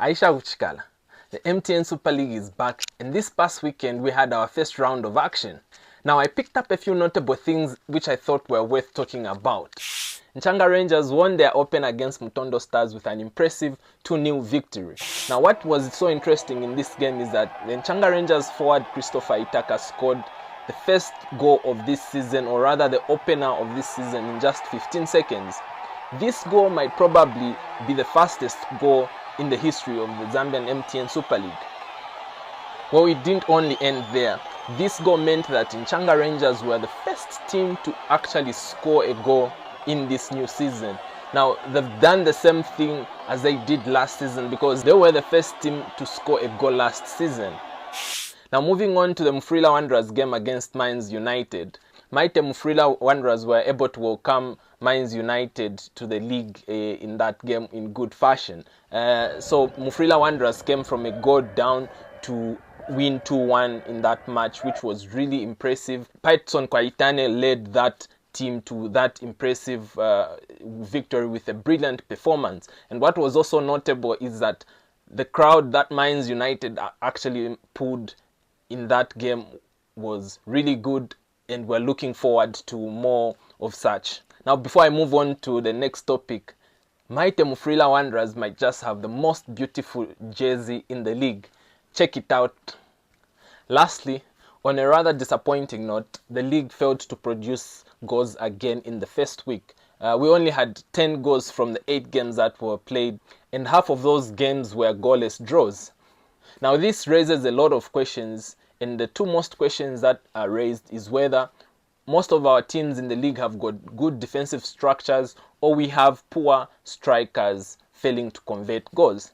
Aisha Uchikala. The MTN Super League is back, and this past weekend we had our first round of action. Now I picked up a few notable things which I thought were worth talking about. Nchanga Rangers won their open against Mutondo Stars with an impressive 2-0 victory. Now what was so interesting in this game is that the Nchanga Rangers forward Christopher Itaka scored the first goal of this season, or rather the opener of this season, in just 15 seconds. This goal might probably be the fastest goal in the history of the Zambian MTN Super League. Well, it didn't only end there. This goal meant that Nchanga Rangers were the first team to actually score a goal in this new season. Now, they've done the same thing as they did last season because they were the first team to score a goal last season. Now, moving on to the Mufulira Wanderers game against Mines United. Mighty Mufulira Wanderers were able to welcome Mines United to the league in that game in good fashion. So Mufulira Wanderers came from a goal down to win 2-1 in that match, which was really impressive. Python Kwaitane led that team to that impressive victory with a brilliant performance. And what was also notable is that the crowd that Mines United actually pulled in that game was really good, and we're looking forward to more of such. Now, before I move on to the next topic, Mighty Mufulira Wanderers might just have the most beautiful jersey in the league. Check it out. Lastly, on a rather disappointing note, the league failed to produce goals again in the first week. We only had 10 goals from the 8 games that were played, and half of those games were goalless draws. Now, this raises a lot of questions, and the two most questions that are raised is whether most of our teams in the league have got good defensive structures, or we have poor strikers failing to convert goals.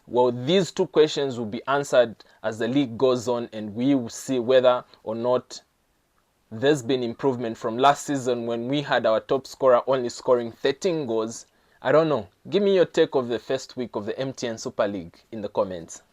Well, these two questions will be answered as the league goes on, and we will see whether or not there's been improvement from last season when we had our top scorer only scoring 13 goals. I don't know. Give me your take of the first week of the MTN Super League in the comments.